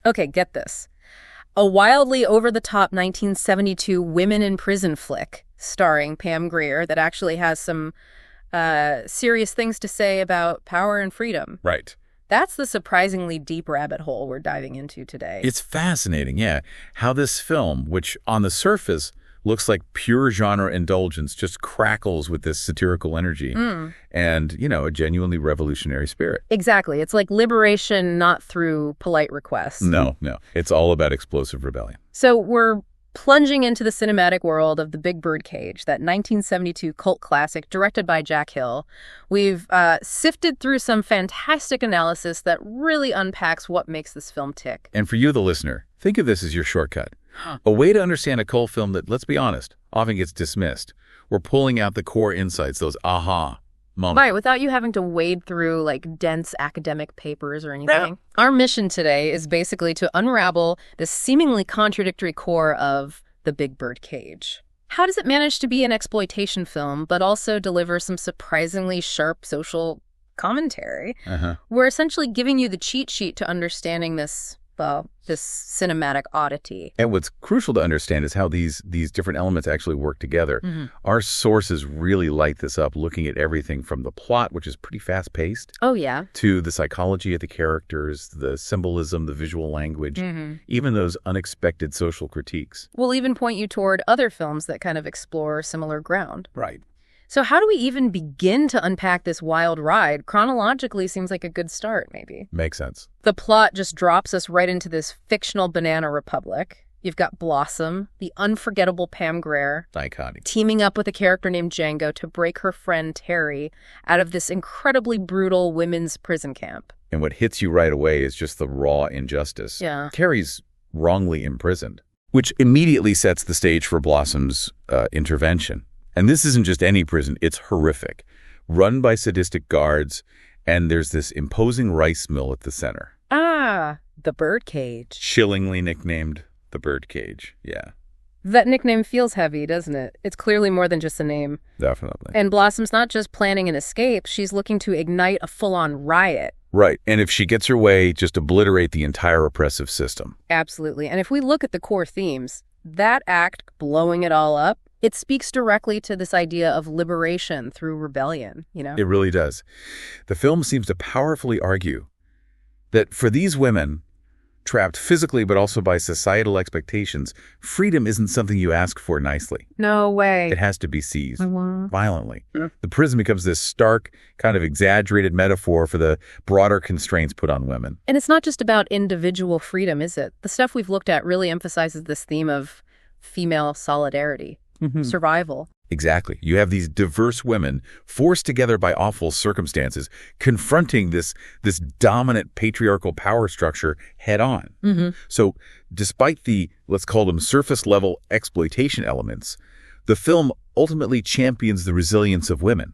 Okay, get this. A wildly over-the-top 1972 women in prison flick starring Pam Grier that actually has some serious things to say about power and freedom. Right. That's the surprisingly deep rabbit hole we're diving into today. It's fascinating, yeah, how this film, which on the surface looks like pure genre indulgence, just crackles with this satirical energy and, a genuinely revolutionary spirit. Exactly. It's like liberation not through polite requests. No. It's all about explosive rebellion. So we're plunging into the cinematic world of The Big Birdcage, that 1972 cult classic directed by Jack Hill. We've sifted through some fantastic analysis that really unpacks what makes this film tick. And for you, the listener, think of this as your shortcut. A way to understand a cult film that, let's be honest, often gets dismissed. We're pulling out the core insights, those aha moments. Right, without you having to wade through dense academic papers or anything. Our mission today is basically to unravel this seemingly contradictory core of The Big Birdcage. How does it manage to be an exploitation film, but also deliver some surprisingly sharp social commentary? We're essentially giving you the cheat sheet to understanding this cinematic oddity. And what's crucial to understand is how these different elements actually work together. Our sources really light this up, looking at everything from the plot, which is pretty fast-paced. Oh, yeah. To the psychology of the characters, the symbolism, the visual language, even those unexpected social critiques. We'll even point you toward other films that kind of explore similar ground. Right. So how do we even begin to unpack this wild ride? Chronologically seems like a good start, maybe. Makes sense. The plot just drops us right into this fictional banana republic. You've got Blossom, the unforgettable Pam Grier, Iconic, teaming up with a character named Django to break her friend Terry out of this incredibly brutal women's prison camp. And what hits you right away is just the raw injustice. Yeah. Terry's wrongly imprisoned, which immediately sets the stage for Blossom's intervention. And this isn't just any prison, it's horrific. Run by sadistic guards, and there's this imposing rice mill at the center. Ah, the birdcage. Chillingly nicknamed the birdcage, yeah. That nickname feels heavy, doesn't it? It's clearly more than just a name. Definitely. And Blossom's not just planning an escape, she's looking to ignite a full-on riot. Right, and if she gets her way, just obliterate the entire oppressive system. Absolutely. And if we look at the core themes, that act, blowing it all up, it speaks directly to this idea of liberation through rebellion, It really does. The film seems to powerfully argue that for these women, trapped physically but also by societal expectations, freedom isn't something you ask for nicely. No way. It has to be seized violently. The prison becomes this stark, kind of exaggerated metaphor for the broader constraints put on women. And it's not just about individual freedom, is it? The stuff we've looked at really emphasizes this theme of female solidarity. Survival. Exactly. You have these diverse women forced together by awful circumstances, confronting this dominant patriarchal power structure head on. So despite the, let's call them surface level exploitation elements, the film ultimately champions the resilience of women,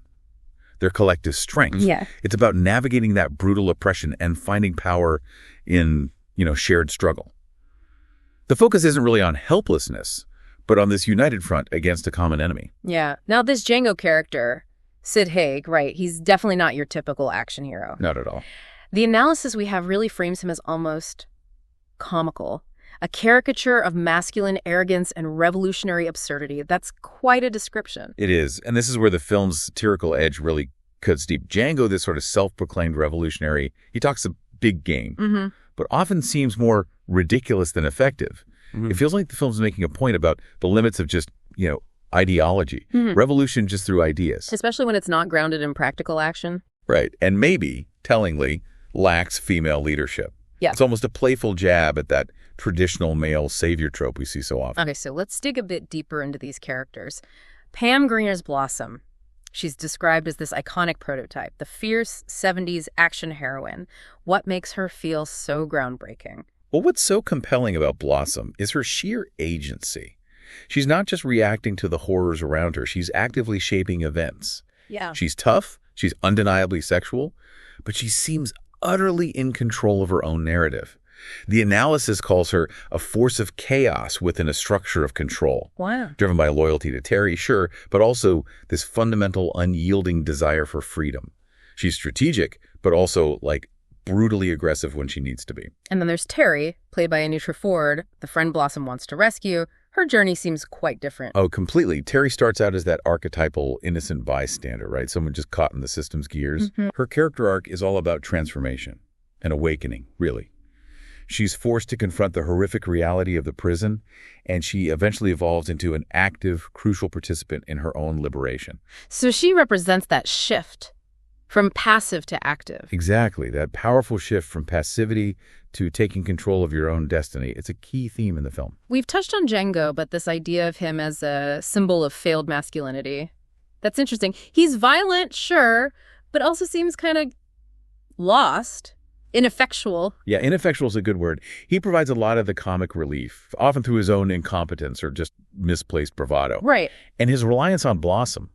their collective strength. Yeah. It's about navigating that brutal oppression and finding power in, shared struggle. The focus isn't really on helplessness, but on this united front against a common enemy. Yeah. Now, this Django character, Sid Haig, right, he's definitely not your typical action hero. Not at all. The analysis we have really frames him as almost comical, a caricature of masculine arrogance and revolutionary absurdity. That's quite a description. It is, and this is where the film's satirical edge really cuts deep. Django, this sort of self-proclaimed revolutionary, he talks a big game, but often seems more ridiculous than effective. It feels like the film's making a point about the limits of just, ideology. Revolution just through ideas. Especially when it's not grounded in practical action. Right. And maybe, tellingly, lacks female leadership. Yeah. It's almost a playful jab at that traditional male savior trope we see so often. Okay, so let's dig a bit deeper into these characters. Pam Grier's Blossom. She's described as this iconic prototype, the fierce 70s action heroine. What makes her feel so groundbreaking? Well, what's so compelling about Blossom is her sheer agency. She's not just reacting to the horrors around her. She's actively shaping events. Yeah. She's tough. She's undeniably sexual. But she seems utterly in control of her own narrative. The analysis calls her a force of chaos within a structure of control. Wow. Driven by loyalty to Terry, sure, but also this fundamental, unyielding desire for freedom. She's strategic, but also, brutally aggressive when she needs to be. And then there's Terry, played by Anitra Ford, the friend Blossom wants to rescue. Her journey seems quite different. Oh, completely. Terry starts out as that archetypal innocent bystander, right? Someone just caught in the system's gears. Her character arc is all about transformation, an awakening, really. She's forced to confront the horrific reality of the prison, and she eventually evolves into an active, crucial participant in her own liberation. So she represents that shift from passive to active. Exactly. That powerful shift from passivity to taking control of your own destiny. It's a key theme in the film. We've touched on Django, but this idea of him as a symbol of failed masculinity, that's interesting. He's violent, sure, but also seems kind of lost. Ineffectual. Yeah, ineffectual is a good word. He provides a lot of the comic relief, often through his own incompetence or just misplaced bravado. Right. And his reliance on Blossom.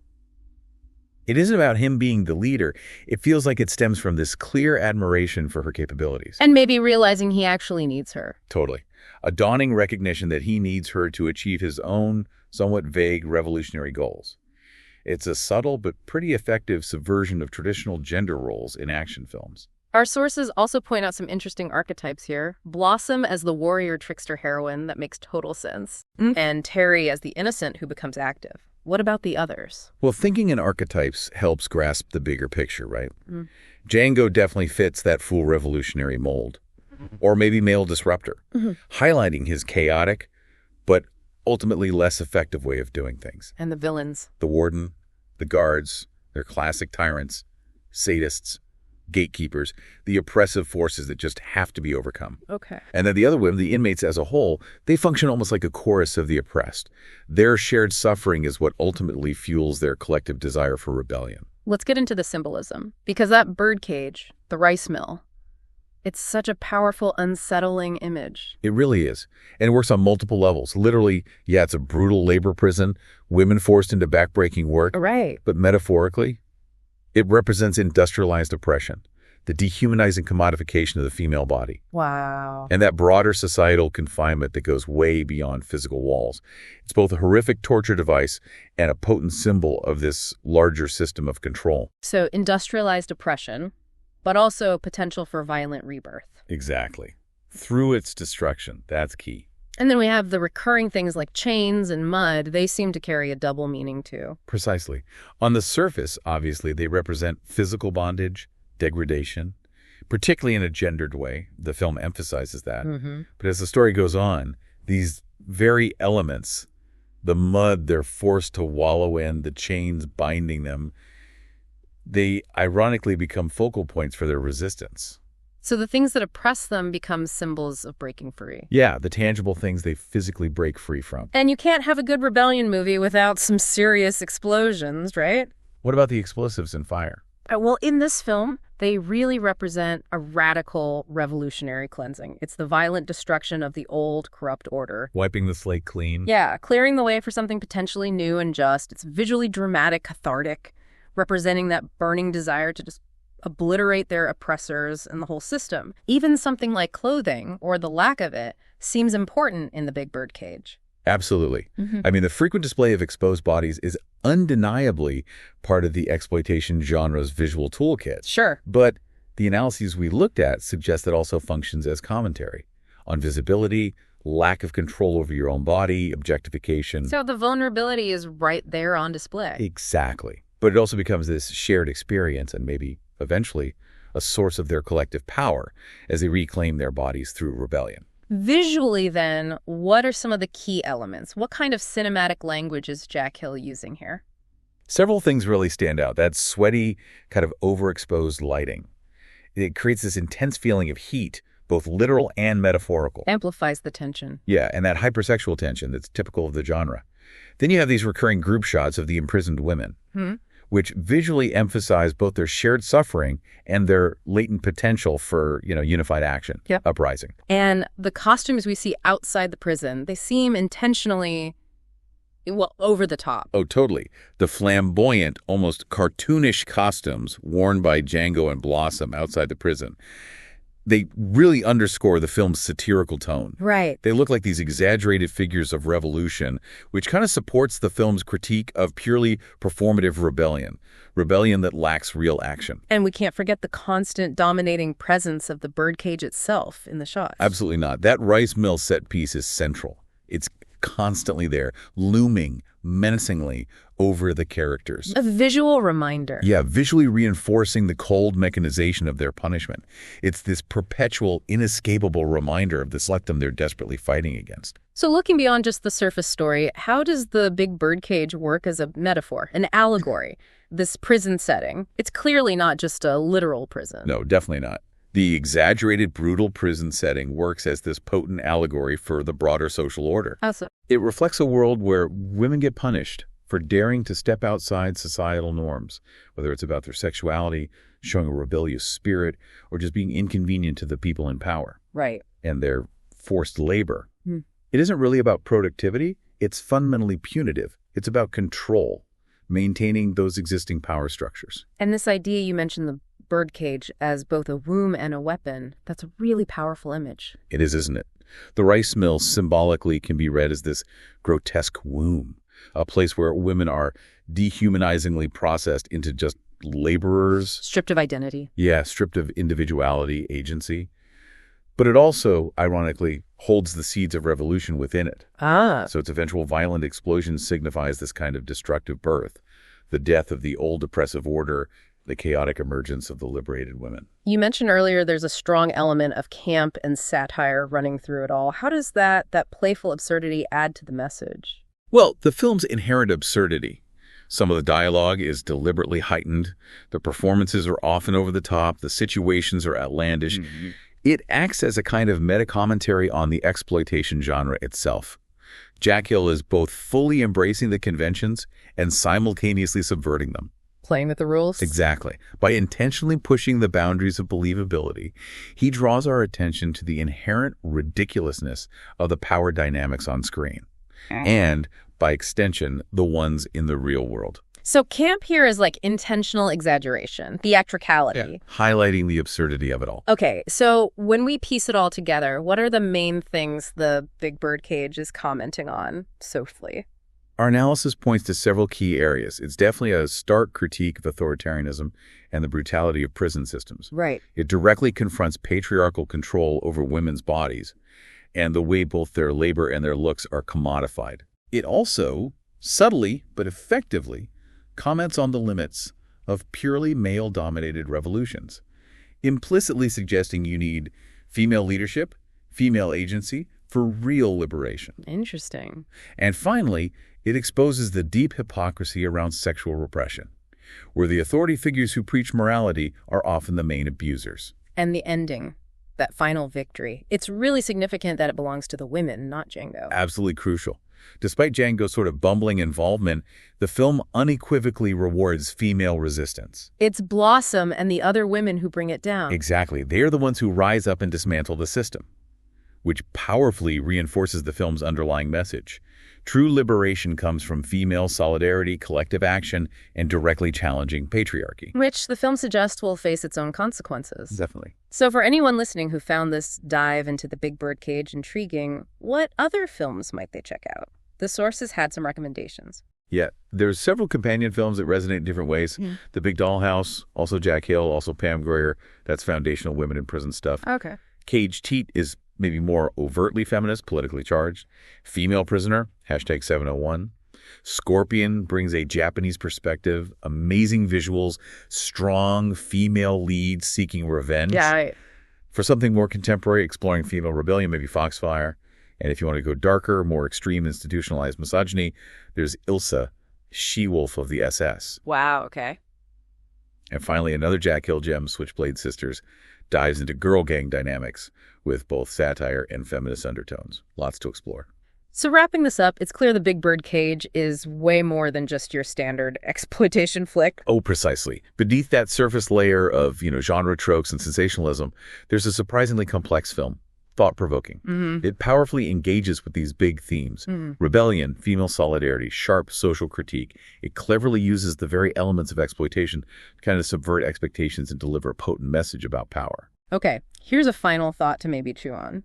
It isn't about him being the leader. It feels like it stems from this clear admiration for her capabilities. And maybe realizing he actually needs her. Totally. A dawning recognition that he needs her to achieve his own somewhat vague revolutionary goals. It's a subtle but pretty effective subversion of traditional gender roles in action films. Our sources also point out some interesting archetypes here. Blossom as the warrior trickster heroine, that makes total sense. And Terry as the innocent who becomes active. What about the others? Well, thinking in archetypes helps grasp the bigger picture, right? Django definitely fits that fool revolutionary mold. Or maybe male disruptor, highlighting his chaotic but ultimately less effective way of doing things. And the villains. The warden, the guards, they're classic tyrants, sadists, gatekeepers, the oppressive forces that just have to be overcome. Okay. And then the other women, the inmates as a whole, they function almost like a chorus of the oppressed. Their shared suffering is what ultimately fuels their collective desire for rebellion. Let's get into the symbolism, because that birdcage, the rice mill, it's such a powerful, unsettling image. It really is. And it works on multiple levels. Literally, yeah, it's a brutal labor prison, women forced into backbreaking work. Right. But metaphorically, it represents industrialized oppression, the dehumanizing commodification of the female body. Wow. And that broader societal confinement that goes way beyond physical walls. It's both a horrific torture device and a potent symbol of this larger system of control. So industrialized oppression, but also potential for violent rebirth. Exactly. Through its destruction. That's key. And then we have the recurring things like chains and mud. They seem to carry a double meaning too. Precisely. On the surface, obviously, they represent physical bondage, degradation, particularly in a gendered way. The film emphasizes that. But as the story goes on, these very elements, the mud they're forced to wallow in, the chains binding them, they ironically become focal points for their resistance. So the things that oppress them become symbols of breaking free. Yeah, the tangible things they physically break free from. And you can't have a good rebellion movie without some serious explosions, right? What about the explosives and fire? Well, in this film, they really represent a radical revolutionary cleansing. It's the violent destruction of the old, corrupt order. Wiping the slate clean. Yeah, clearing the way for something potentially new and just. It's visually dramatic, cathartic, representing that burning desire to just obliterate their oppressors and the whole system. Even something like clothing, or the lack of it, seems important in the big bird cage. Absolutely. I mean, the frequent display of exposed bodies is undeniably part of the exploitation genre's visual toolkit. Sure. But the analyses we looked at suggest it also functions as commentary on visibility, lack of control over your own body, objectification. So the vulnerability is right there on display. Exactly. But it also becomes this shared experience and maybe eventually a source of their collective power as they reclaim their bodies through rebellion. Visually, then, what are some of the key elements? What kind of cinematic language is Jack Hill using here? Several things really stand out. That sweaty, kind of overexposed lighting. It creates this intense feeling of heat, both literal and metaphorical. Amplifies the tension. Yeah, and that hypersexual tension that's typical of the genre. Then you have these recurring group shots of the imprisoned women, which visually emphasize both their shared suffering and their latent potential for, unified action, uprising. And the costumes we see outside the prison, they seem intentionally, over the top. Oh, totally. The flamboyant, almost cartoonish costumes worn by Django and Blossom outside the prison. they really underscore the film's satirical tone. Right. They look like these exaggerated figures of revolution, which kind of supports the film's critique of purely performative rebellion that lacks real action. And we can't forget the constant dominating presence of the birdcage itself in the shots. Absolutely not. That rice mill set piece is central. It's constantly there, looming menacingly over the characters. A visual reminder. Yeah, visually reinforcing the cold mechanization of their punishment. It's this perpetual, inescapable reminder of the selectum they're desperately fighting against. So looking beyond just the surface story, how does the big birdcage work as a metaphor, an allegory? This prison setting, it's clearly not just a literal prison. No, definitely not. The exaggerated, brutal prison setting works as this potent allegory for the broader social order. How so? It reflects a world where women get punished for daring to step outside societal norms, whether it's about their sexuality, showing a rebellious spirit, or just being inconvenient to the people in power. Right. And their forced labor. It isn't really about productivity. It's fundamentally punitive. It's about control, maintaining those existing power structures. And this idea you mentioned, the birdcage as both a womb and a weapon, that's a really powerful image. It is, isn't it? The rice mill symbolically can be read as this grotesque womb, a place where women are dehumanizingly processed into just laborers. Stripped of identity. Yeah, stripped of individuality, agency. But it also, ironically, holds the seeds of revolution within it. So its eventual violent explosion signifies this kind of destructive birth, the death of the old oppressive order, the chaotic emergence of the liberated women. You mentioned earlier there's a strong element of camp and satire running through it all. How does that playful absurdity add to the message? Well, the film's inherent absurdity. Some of the dialogue is deliberately heightened. The performances are often over the top. The situations are outlandish. It acts as a kind of meta-commentary on the exploitation genre itself. Jack Hill is both fully embracing the conventions and simultaneously subverting them. Playing with the rules? Exactly. By intentionally pushing the boundaries of believability, he draws our attention to the inherent ridiculousness of the power dynamics on screen. And, by extension, the ones in the real world. So camp here is like intentional exaggeration, theatricality. Yeah, highlighting the absurdity of it all. Okay, so when we piece it all together, what are the main things the big birdcage is commenting on softly? Our analysis points to several key areas. It's definitely a stark critique of authoritarianism and the brutality of prison systems. Right. It directly confronts patriarchal control over women's bodies and the way both their labor and their looks are commodified. It also, subtly but effectively, comments on the limits of purely male-dominated revolutions, implicitly suggesting you need female leadership, female agency for real liberation. Interesting. And finally, it exposes the deep hypocrisy around sexual repression, where the authority figures who preach morality are often the main abusers. And the ending, that final victory, it's really significant that it belongs to the women, not Django. Absolutely crucial. Despite Django's sort of bumbling involvement, the film unequivocally rewards female resistance. It's Blossom and the other women who bring it down. Exactly. They are the ones who rise up and dismantle the system, which powerfully reinforces the film's underlying message. True liberation comes from female solidarity, collective action, and directly challenging patriarchy. Which the film suggests will face its own consequences. Definitely. So for anyone listening who found this dive into the big birdcage intriguing, what other films might they check out? The sources had some recommendations. Yeah, there's several companion films that resonate in different ways. The Big Dollhouse, also Jack Hill, also Pam Grier. That's foundational women in prison stuff. Okay. Cage Teat is maybe more overtly feminist, politically charged. Female Prisoner, #701. Scorpion brings a Japanese perspective, amazing visuals, strong female leads seeking revenge. Yeah, right. For something more contemporary, exploring female rebellion, maybe Foxfire. And if you want to go darker, more extreme institutionalized misogyny, there's Ilsa, she-wolf of the SS. Wow, okay. And finally, another Jack Hill gem, Switchblade Sisters, dives into girl gang dynamics with both satire and feminist undertones. Lots to explore. So wrapping this up, it's clear the Big Birdcage is way more than just your standard exploitation flick. Oh, precisely. Beneath that surface layer of, genre tropes and sensationalism, there's a surprisingly complex film. Thought-provoking. It powerfully engages with these big themes. Rebellion, female solidarity, sharp social critique. It cleverly uses the very elements of exploitation to kind of subvert expectations and deliver a potent message about power. Okay, here's a final thought to maybe chew on.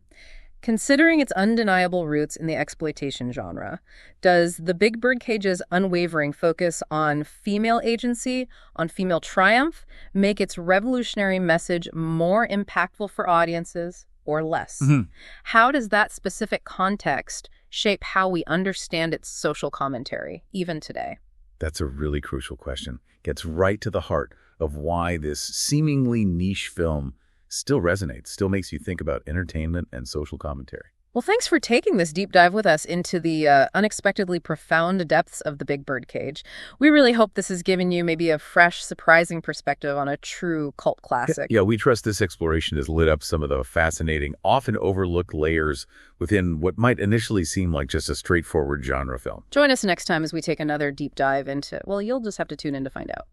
Considering its undeniable roots in the exploitation genre, does The Big Birdcage's unwavering focus on female agency, on female triumph, make its revolutionary message more impactful for audiences or less? How does that specific context shape how we understand its social commentary, even today? That's a really crucial question. Gets right to the heart of why this seemingly niche film still resonates, still makes you think about entertainment and social commentary. Well, thanks for taking this deep dive with us into the unexpectedly profound depths of The Big Birdcage. We really hope this has given you maybe a fresh, surprising perspective on a true cult classic. Yeah, we trust this exploration has lit up some of the fascinating, often overlooked layers within what might initially seem like just a straightforward genre film. Join us next time as we take another deep dive into, well, you'll just have to tune in to find out.